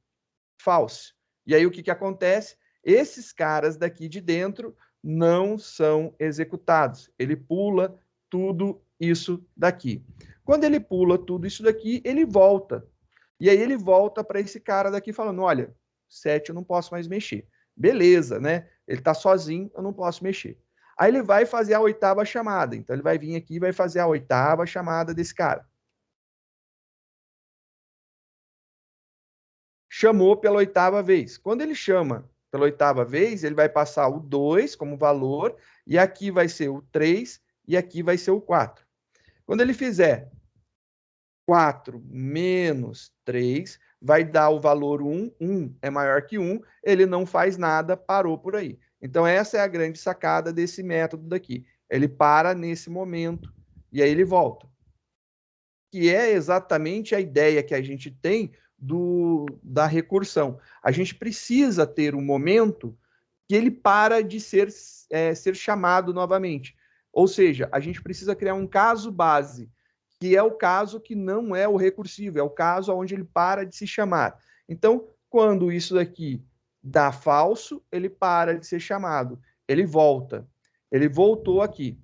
false. E aí, o que acontece? Esses caras daqui de dentro não são executados. Ele pula tudo isso daqui. Quando ele pula tudo isso daqui, ele volta. E aí, ele volta para esse cara daqui falando, olha, 7 eu não posso mais mexer. Beleza, né? Ele está sozinho, eu não posso mexer. Aí ele vai fazer a oitava chamada. Então, ele vai vir aqui e vai fazer a oitava chamada desse cara. Chamou pela oitava vez. Quando ele chama pela oitava vez, ele vai passar o 2 como valor, e aqui vai ser o 3, e aqui vai ser o 4. Quando ele fizer 4 menos 3, vai dar o valor 1. 1 é maior que 1, ele não faz nada, parou por aí. Então, essa é a grande sacada desse método daqui. Ele para nesse momento e aí ele volta. Que é exatamente a ideia que a gente tem da recursão. A gente precisa ter um momento que ele para de ser chamado novamente. Ou seja, a gente precisa criar um caso base, que é o caso que não é o recursivo, é o caso onde ele para de se chamar. Então, quando isso daqui dá falso, ele para de ser chamado. Ele volta. Ele voltou aqui.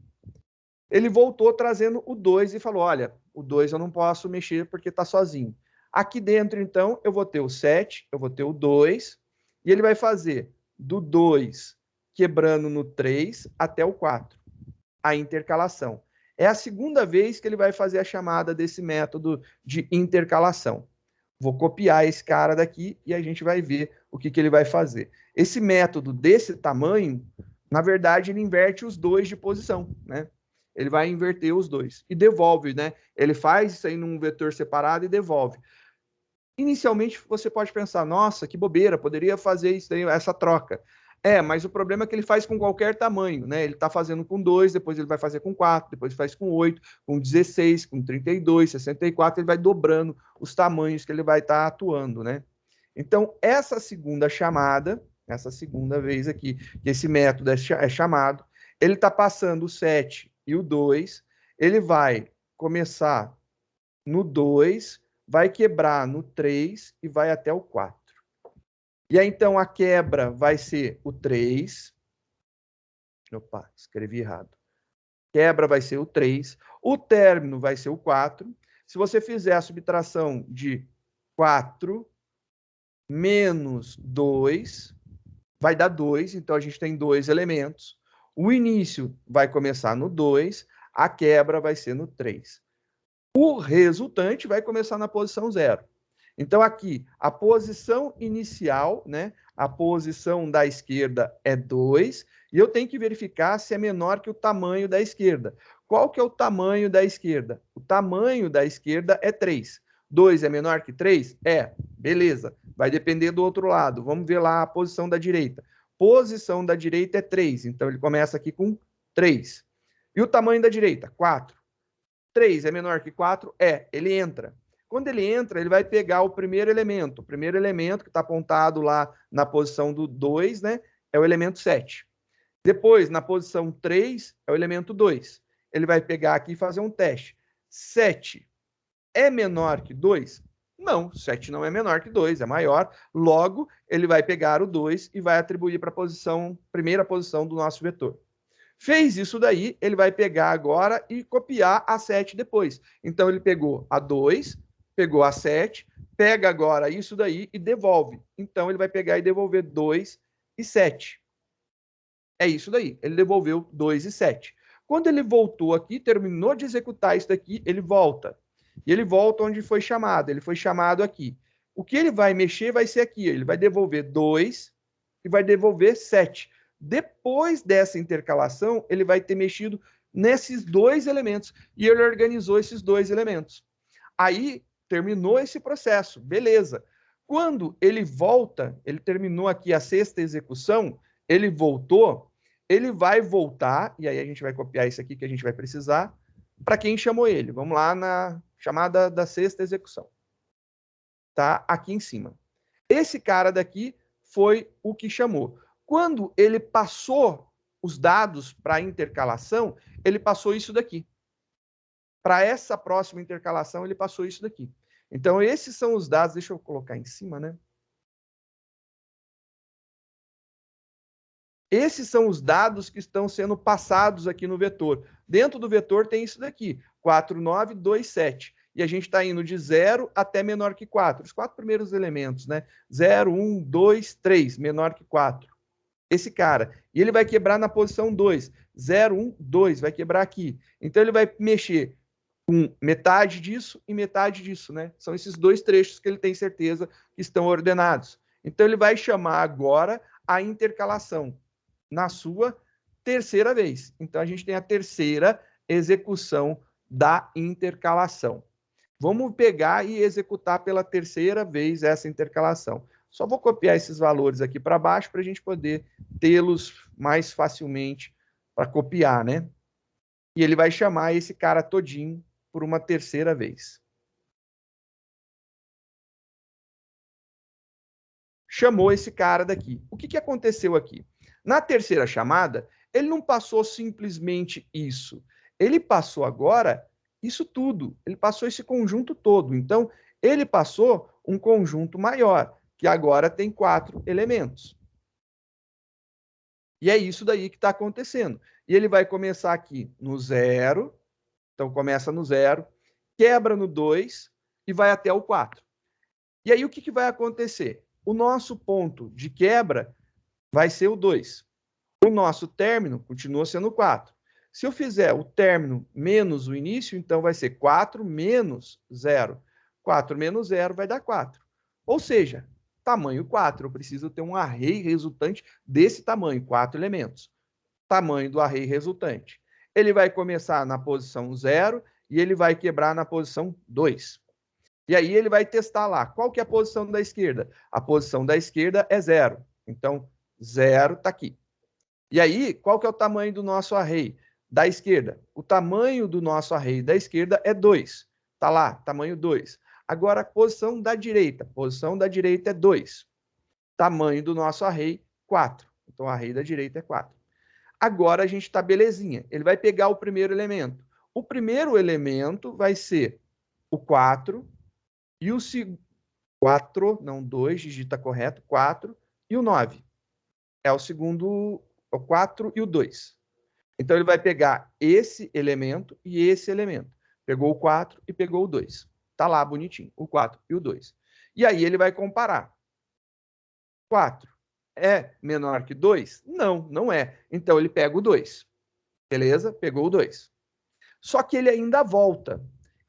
Ele voltou trazendo o 2 e falou, olha, o 2 eu não posso mexer porque está sozinho. Aqui dentro, então, eu vou ter o 7, eu vou ter o 2, e ele vai fazer do 2 quebrando no 3 até o 4, a intercalação. É a segunda vez que ele vai fazer a chamada desse método de intercalação. Vou copiar esse cara daqui e a gente vai ver o que ele vai fazer. Esse método desse tamanho, na verdade, ele inverte os dois de posição, né? Ele vai inverter os dois e devolve, né? Ele faz isso aí num vetor separado e devolve. Inicialmente, você pode pensar, nossa, que bobeira, poderia fazer isso, essa troca. Mas o problema é que ele faz com qualquer tamanho, né? Ele está fazendo com 2, depois ele vai fazer com 4, depois faz com 8, com 16, com 32, 64, ele vai dobrando os tamanhos que ele vai estar atuando, né? Então, essa segunda chamada, essa segunda vez aqui, que esse método é chamado, ele está passando o 7 e o 2, ele vai começar no 2, vai quebrar no 3 e vai até o 4. E aí, então, a quebra vai ser o 3. Opa, escrevi errado. Quebra vai ser o 3. O término vai ser o 4. Se você fizer a subtração de 4 menos 2, vai dar 2. Então, a gente tem 2 elementos. O início vai começar no 2. A quebra vai ser no 3. O resultante vai começar na posição 0. Então, aqui, a posição inicial, né? A posição da esquerda é 2, e eu tenho que verificar se é menor que o tamanho da esquerda. Qual que é o tamanho da esquerda? O tamanho da esquerda é 3. 2 é menor que 3? Beleza. Vai depender do outro lado. Vamos ver lá a posição da direita. Posição da direita é 3, então ele começa aqui com 3. E o tamanho da direita? 4. 3 é menor que 4? Ele entra. Quando ele entra, ele vai pegar o primeiro elemento. O primeiro elemento que está apontado lá na posição do 2, né, é o elemento 7. Depois, na posição 3, é o elemento 2. Ele vai pegar aqui e fazer um teste. 7 é menor que 2? Não, 7 não é menor que 2, é maior. Logo, ele vai pegar o 2 e vai atribuir para a primeira posição do nosso vetor. Fez isso daí, ele vai pegar agora e copiar a 7 depois. Então, ele pegou a 2, pegou a 7, pega agora isso daí e devolve. Então, ele vai pegar e devolver 2 e 7. É isso daí. Ele devolveu 2 e 7. Quando ele voltou aqui, terminou de executar isso daqui, ele volta. E ele volta onde foi chamado. Ele foi chamado aqui. O que ele vai mexer vai ser aqui. Ele vai devolver 2 e vai devolver 7. Depois dessa intercalação, ele vai ter mexido nesses dois elementos. E ele organizou esses dois elementos. Aí, terminou esse processo. Beleza. Quando ele volta, ele terminou aqui a sexta execução, ele voltou, ele vai voltar, e aí a gente vai copiar isso aqui que a gente vai precisar, para quem chamou ele. Vamos lá na chamada da sexta execução. Tá aqui em cima. Esse cara daqui foi o que chamou. Quando ele passou os dados para a intercalação, ele passou isso daqui. Para essa próxima intercalação, ele passou isso daqui. Então, esses são os dados. Deixa eu colocar em cima, né? Esses são os dados que estão sendo passados aqui no vetor. Dentro do vetor tem isso daqui, 4, 9, 2, 7. E a gente está indo de 0 até menor que 4. Os 4 primeiros elementos, né? 0, 1, 2, 3, menor que 4. Esse cara. E ele vai quebrar na posição 2. 0, 1, 2, vai quebrar aqui. Então, ele vai mexer com metade disso e metade disso, né? São esses dois trechos que ele tem certeza que estão ordenados. Então, ele vai chamar agora a intercalação na sua terceira vez. Então, a gente tem a terceira execução da intercalação. Vamos pegar e executar pela terceira vez essa intercalação. Só vou copiar esses valores aqui para baixo para a gente poder tê-los mais facilmente para copiar, né? E ele vai chamar esse cara todinho por uma terceira vez. Chamou esse cara daqui. O que aconteceu aqui? Na terceira chamada, ele não passou simplesmente isso. Ele passou agora isso tudo. Ele passou esse conjunto todo. Então, ele passou um conjunto maior, que agora tem 4 elementos. E é isso daí que está acontecendo. E ele vai começar aqui no 0. Então, começa no 0, quebra no 2 e vai até o 4. E aí, o que vai acontecer? O nosso ponto de quebra vai ser o 2. O nosso término continua sendo 4. Se eu fizer o término menos o início, então vai ser 4 menos 0. 4 menos 0 vai dar 4. Ou seja, tamanho 4. Eu preciso ter um array resultante desse tamanho, 4 elementos. Tamanho do array resultante. Ele vai começar na posição 0 e ele vai quebrar na posição 2. E aí ele vai testar lá. Qual que é a posição da esquerda? A posição da esquerda é 0. Então, 0 está aqui. E aí, qual que é o tamanho do nosso array da esquerda? O tamanho do nosso array da esquerda é 2. Está lá, tamanho 2. Agora, a posição da direita. Posição da direita é 2. Tamanho do nosso array, 4. Então, o array da direita é 4. Agora, a gente está belezinha. Ele vai pegar o primeiro elemento. O primeiro elemento vai ser o 4 e o segundo... 4, não 2, digita correto, 4 e o 9. É o segundo, o 4 e o 2. Então, ele vai pegar esse elemento e esse elemento. Pegou o 4 e pegou o 2. Tá lá, bonitinho, o 4 e o 2. E aí, ele vai comparar. 4 é menor que 2? Não, não é. Então, ele pega o 2. Beleza? Pegou o 2. Só que ele ainda volta.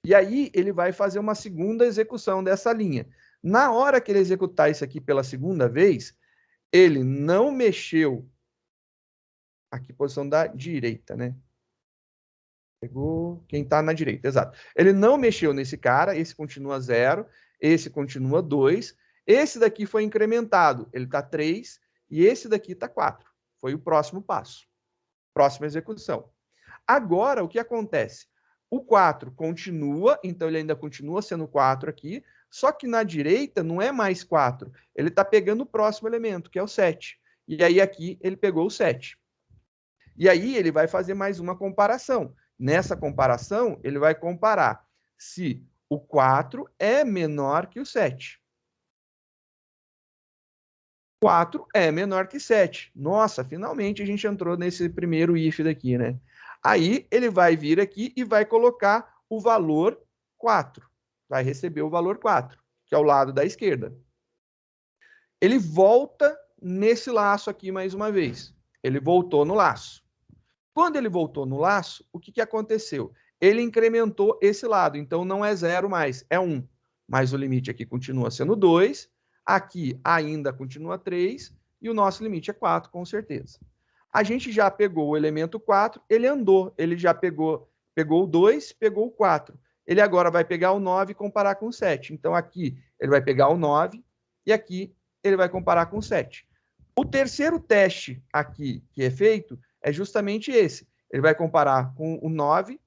E aí, ele vai fazer uma segunda execução dessa linha. Na hora que ele executar isso aqui pela segunda vez, ele não mexeu. Aqui, posição da direita, né? Pegou quem está na direita, exato. Ele não mexeu nesse cara, esse continua 0, esse continua 2, esse daqui foi incrementado, ele está 3, e esse daqui está 4. Foi o próximo passo. Próxima execução. Agora, o que acontece? O 4 continua, então ele ainda continua sendo 4 aqui, só que na direita não é mais 4. Ele está pegando o próximo elemento, que é o 7. E aí aqui ele pegou o 7. E aí ele vai fazer mais uma comparação. Nessa comparação, ele vai comparar se o 4 é menor que o 7. 4 é menor que 7. Nossa, finalmente a gente entrou nesse primeiro if daqui, né? Aí ele vai vir aqui e vai colocar o valor 4. Vai receber o valor 4, que é o lado da esquerda. Ele volta nesse laço aqui mais uma vez. Ele voltou no laço. Quando ele voltou no laço, o que aconteceu? Ele incrementou esse lado, então não é 0 mais, é 1. Mas o limite aqui continua sendo 2, aqui ainda continua 3, e o nosso limite é 4, com certeza. A gente já pegou o elemento 4, ele andou, ele já pegou o 2, pegou o 4. Ele agora vai pegar o 9 e comparar com o 7. Então aqui ele vai pegar o 9 e aqui ele vai comparar com o 7. O terceiro teste aqui que é feito é justamente esse. Ele vai comparar com o 9,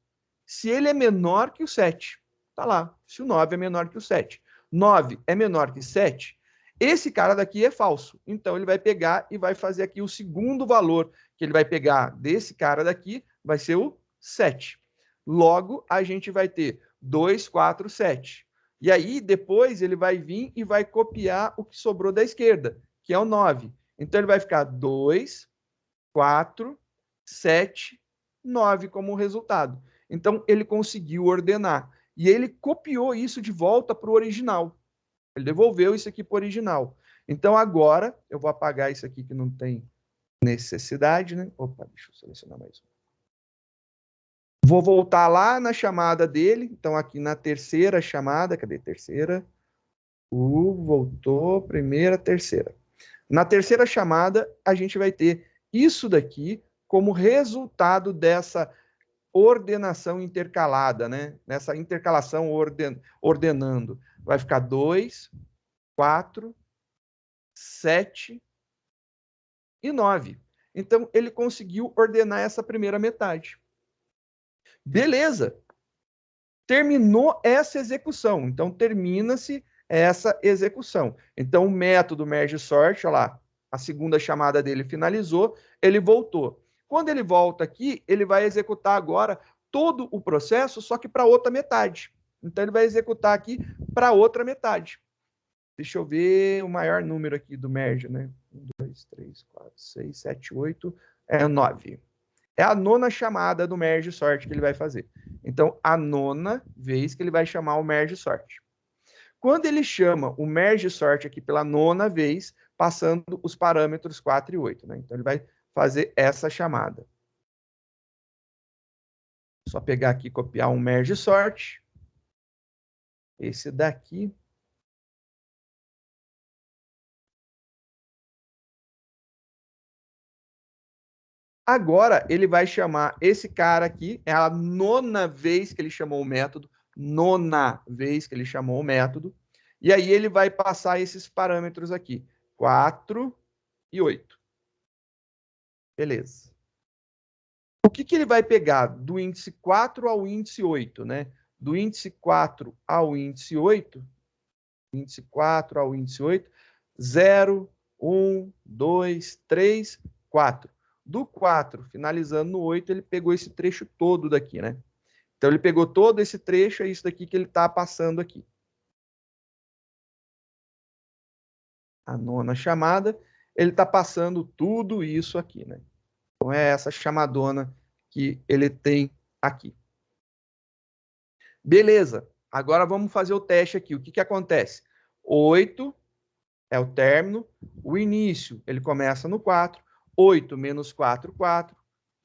se ele é menor que o 7. Tá lá, se o 9 é menor que o 7. 9 é menor que 7, esse cara daqui é falso. Então, ele vai pegar e vai fazer aqui o segundo valor que ele vai pegar desse cara daqui, vai ser o 7. Logo, a gente vai ter 2, 4, 7. E aí, depois, ele vai vir e vai copiar o que sobrou da esquerda, que é o 9. Então, ele vai ficar 2, 4, 7, 9 como resultado. Então, ele conseguiu ordenar. E ele copiou isso de volta para o original. Ele devolveu isso aqui para o original. Então, agora, eu vou apagar isso aqui que não tem necessidade, né? Opa, deixa eu selecionar mais um. Vou voltar lá na chamada dele. Então, aqui na terceira chamada, cadê terceira? Voltou, primeira, terceira. Na terceira chamada, a gente vai ter isso daqui como resultado dessa ordenação intercalada, né? Nessa intercalação ordenando. Vai ficar 2, 4, 7 e 9. Então, ele conseguiu ordenar essa primeira metade. Beleza. Terminou essa execução. Então, termina-se essa execução. Então, o método merge sort, olha lá, a segunda chamada dele finalizou, ele voltou. Quando ele volta aqui, ele vai executar agora todo o processo, só que para outra metade. Então, ele vai executar aqui para outra metade. Deixa eu ver o maior número aqui do merge, né? 1, 2, 3, 4, 6, 7, 8, 9. É a nona chamada do merge sort que ele vai fazer. Então, a nona vez que ele vai chamar o merge sort. Quando ele chama o merge sort aqui pela nona vez, passando os parâmetros 4 e 8, né? Então, ele vai fazer essa chamada. Só pegar aqui e copiar um merge sort. Esse daqui. Agora, ele vai chamar esse cara aqui, é a nona vez que ele chamou o método, nona vez que ele chamou o método. E aí ele vai passar esses parâmetros aqui, 4 e 8. Beleza. O que ele vai pegar do índice 4 ao índice 8, né? Do índice 4 ao índice 8, índice 4 ao índice 8, 0, 1, 2, 3, 4. Do 4, finalizando no 8, ele pegou esse trecho todo daqui, né? Então, ele pegou todo esse trecho, é isso daqui que ele está passando aqui. A nona chamada, ele está passando tudo isso aqui, né? Então, é essa chamadona que ele tem aqui. Beleza. Agora, vamos fazer o teste aqui. O que acontece? 8 é o término. O início, ele começa no 4. 8 menos 4, 4.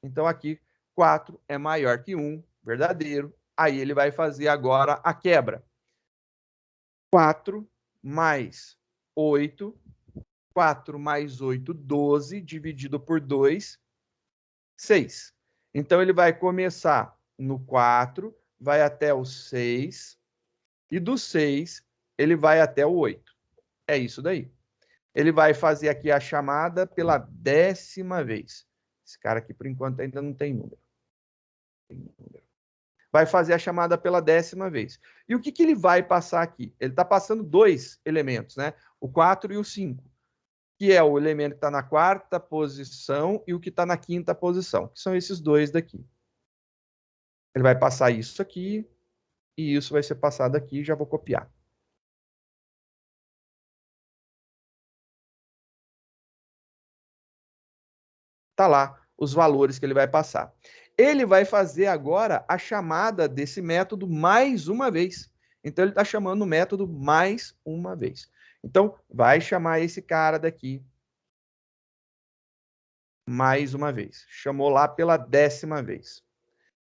Então, aqui, 4 é maior que 1, verdadeiro. Aí, ele vai fazer agora a quebra. 4 mais 8. 4 mais 8, 12, dividido por 2, 6. Então, ele vai começar no 4, vai até o 6, e do 6, ele vai até o 8. É isso daí. Ele vai fazer aqui a chamada pela 10ª vez. Esse cara aqui, por enquanto, ainda não tem número. Vai fazer a chamada pela 10ª vez. E o que ele vai passar aqui? Ele está passando dois elementos, né? O 4 e o 5. Que é o elemento que está na 4ª posição e o que está na 5ª posição, que são esses dois daqui. Ele vai passar isso aqui, e isso vai ser passado aqui, já vou copiar. Tá lá os valores que ele vai passar. Ele vai fazer agora a chamada desse método mais uma vez. Então, ele está chamando o método mais uma vez. Então, vai chamar esse cara daqui mais uma vez. Chamou lá pela 10ª vez.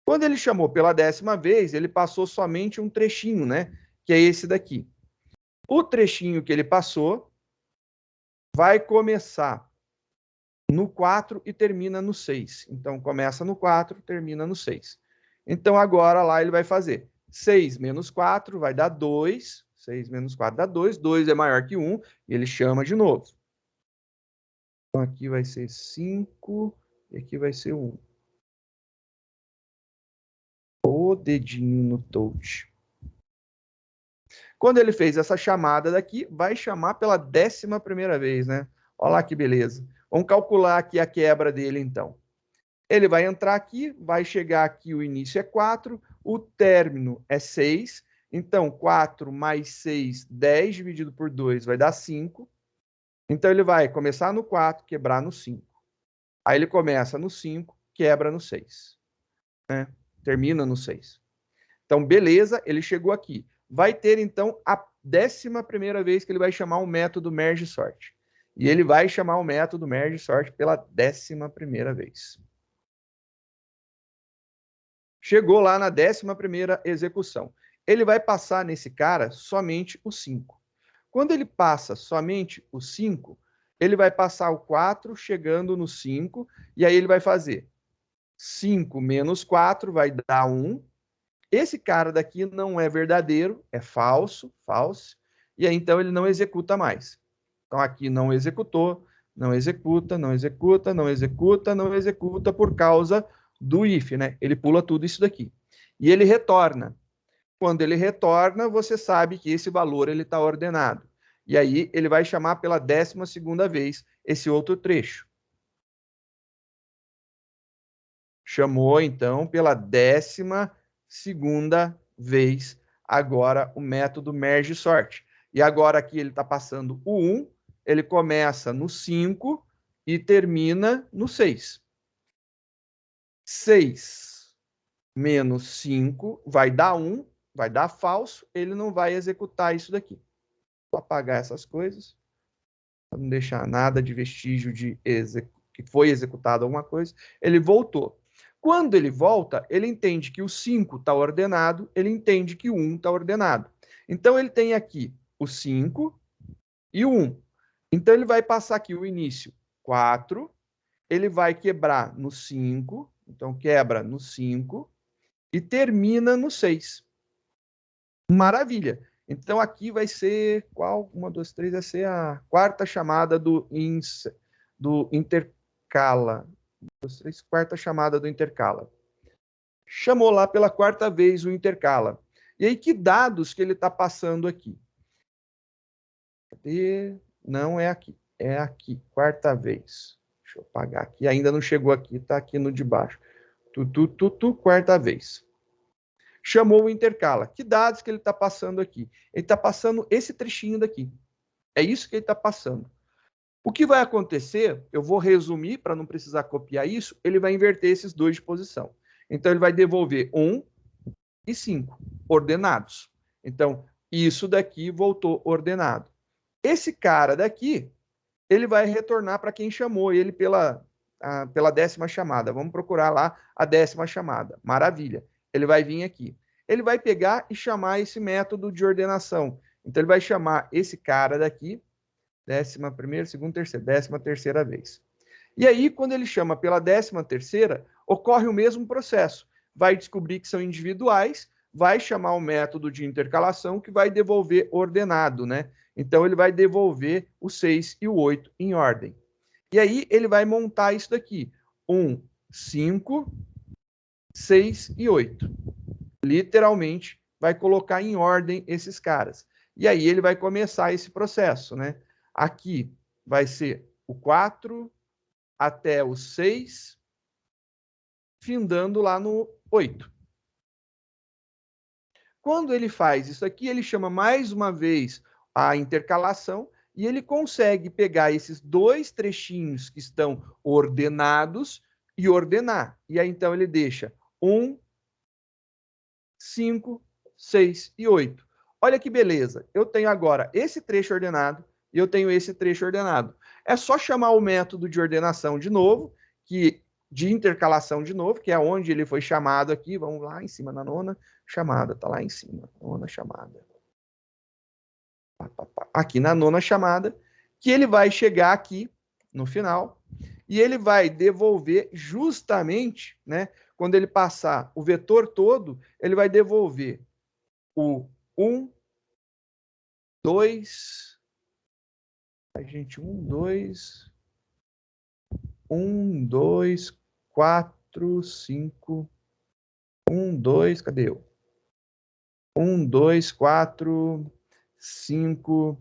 Quando ele chamou pela 10ª vez, ele passou somente um trechinho, né? Que é esse daqui. O trechinho que ele passou vai começar no 4 e termina no 6. Então, começa no 4, termina no 6. Então, agora lá ele vai fazer 6 menos 4 vai dar 2. 6 menos 4 dá 2. 2 é maior que 1. E ele chama de novo. Então, aqui vai ser 5 e aqui vai ser 1. O dedinho no touch. Quando ele fez essa chamada daqui, vai chamar pela 11ª vez, né? Olha lá que beleza. Vamos calcular aqui a quebra dele, então. Ele vai entrar aqui, vai chegar aqui, o início é 4, o término é 6. Então, 4 mais 6, 10 dividido por 2 vai dar 5. Então, ele vai começar no 4, quebrar no 5. Aí ele começa no 5, quebra no 6. Né? Termina no 6. Então, beleza, ele chegou aqui. Vai ter, então, a 11ª vez que ele vai chamar o método merge sort. E ele vai chamar o método merge sort pela 11ª vez. Chegou lá na 11ª execução. Ele vai passar nesse cara somente o 5. Quando ele passa somente o 5, ele vai passar o 4 chegando no 5, e aí ele vai fazer 5 menos 4 vai dar 1. Esse cara daqui não é verdadeiro, é falso, falso, e aí então ele não executa mais. Então aqui não executou, não executa, não executa, não executa, não executa por causa do if, né? Ele pula tudo isso daqui. E ele retorna. Quando ele retorna, você sabe que esse valor ele está ordenado. E aí ele vai chamar pela 12ª vez esse outro trecho. Chamou, então, pela 12ª vez agora o método merge sort. E agora aqui ele está passando o 1, ele começa no 5 e termina no 6. 6 menos 5 vai dar 1, vai dar falso, ele não vai executar isso daqui. Vou apagar essas coisas, para não deixar nada de vestígio de que foi executado alguma coisa. Ele voltou. Quando ele volta, ele entende que o 5 está ordenado, ele entende que o 1 está ordenado. Então, ele tem aqui o 5 e o 1. Então, ele vai passar aqui o início 4, ele vai quebrar no 5, então quebra no 5, e termina no 6. Maravilha. Então, aqui vai ser qual? 1, 2, 3, vai ser a quarta chamada do intercala. 1, 2, 3, quarta chamada do intercala. Chamou lá pela quarta vez o intercala. E aí, que dados que ele está passando aqui? Cadê? Não é aqui. É aqui, quarta vez. Deixa eu apagar aqui. Ainda não chegou aqui, está aqui no de baixo. Quarta vez. Chamou o intercala. Que dados que ele está passando aqui? Ele está passando esse trechinho daqui. É isso que ele está passando. O que vai acontecer, eu vou resumir para não precisar copiar isso, ele vai inverter esses dois de posição. Então, ele vai devolver 1 e 5, ordenados. Então, isso daqui voltou ordenado. Esse cara daqui, ele vai retornar para quem chamou ele pela 10ª chamada. Vamos procurar lá a 10ª chamada. Maravilha. Ele vai vir aqui. Ele vai pegar e chamar esse método de ordenação. Então, ele vai chamar esse cara daqui, 11ª, 2ª, 3ª, 13ª vez. E aí, quando ele chama pela 13ª, ocorre o mesmo processo. Vai descobrir que são individuais, vai chamar o método de intercalação que vai devolver ordenado, né? Então, ele vai devolver o 6 e o 8 em ordem. E aí, ele vai montar isso daqui. 1, 5, 6 e 8. Literalmente, vai colocar em ordem esses caras. E aí, ele vai começar esse processo, né? Aqui vai ser o 4 até o 6, findando lá no 8. Quando ele faz isso aqui, ele chama mais uma vez a intercalação e ele consegue pegar esses dois trechinhos que estão ordenados e ordenar. E aí, então, ele deixa 1, 5, 6 e 8. Olha que beleza. Eu tenho agora esse trecho ordenado e eu tenho esse trecho ordenado. É só chamar o método de ordenação de novo, de intercalação de novo, que é onde ele foi chamado aqui. Vamos lá em cima na 9ª chamada. Está lá em cima. 9ª chamada. Aqui na 9ª chamada, que ele vai chegar aqui no final e ele vai devolver justamente, né? Quando ele passar o vetor todo, ele vai devolver o 1, 2, a gente 1, 2, 1, 2, 4, 5, 1, 2, cadê eu? 1, 2, 4, 5,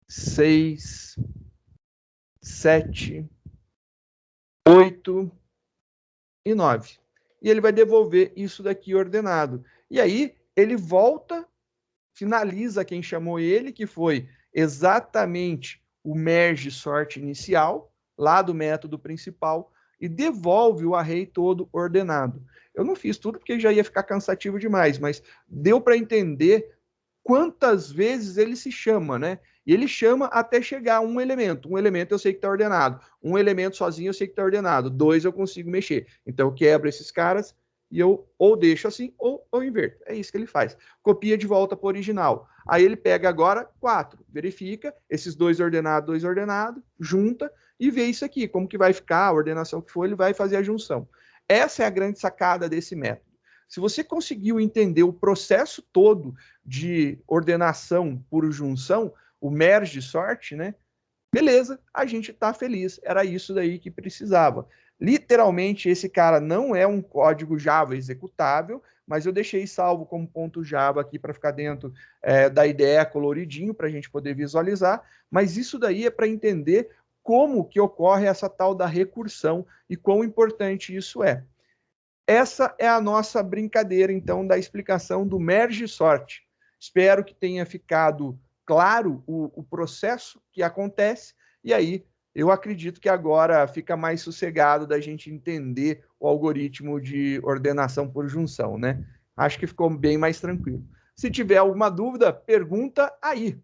6, 7, 8 e 9. E ele vai devolver isso daqui ordenado. E aí, ele volta, finaliza quem chamou ele, que foi exatamente o merge sort inicial, lá do método principal, e devolve o array todo ordenado. Eu não fiz tudo porque já ia ficar cansativo demais, mas deu para entender quantas vezes ele se chama, né? E ele chama até chegar a um elemento. Um elemento eu sei que está ordenado. Um elemento sozinho eu sei que está ordenado. 2 eu consigo mexer. Então eu quebro esses caras e eu ou deixo assim ou inverto. É isso que ele faz. Copia de volta para o original. Aí ele pega agora 4, verifica esses 2 ordenados, junta e vê isso aqui, como que vai ficar, a ordenação que for, ele vai fazer a junção. Essa é a grande sacada desse método. Se você conseguiu entender o processo todo de ordenação por junção, o merge sort, né? Beleza, a gente está feliz. Era isso daí que precisava. Literalmente, esse cara não é um código Java executável, mas eu deixei salvo como .java aqui para ficar dentro da IDE coloridinho, para a gente poder visualizar. Mas isso daí é para entender como que ocorre essa tal da recursão e quão importante isso é. Essa é a nossa brincadeira, então, da explicação do merge sort. Espero que tenha ficado claro o processo que acontece, e aí eu acredito que agora fica mais sossegado da gente entender o algoritmo de ordenação por junção, né? Acho que ficou bem mais tranquilo. Se tiver alguma dúvida, pergunta aí.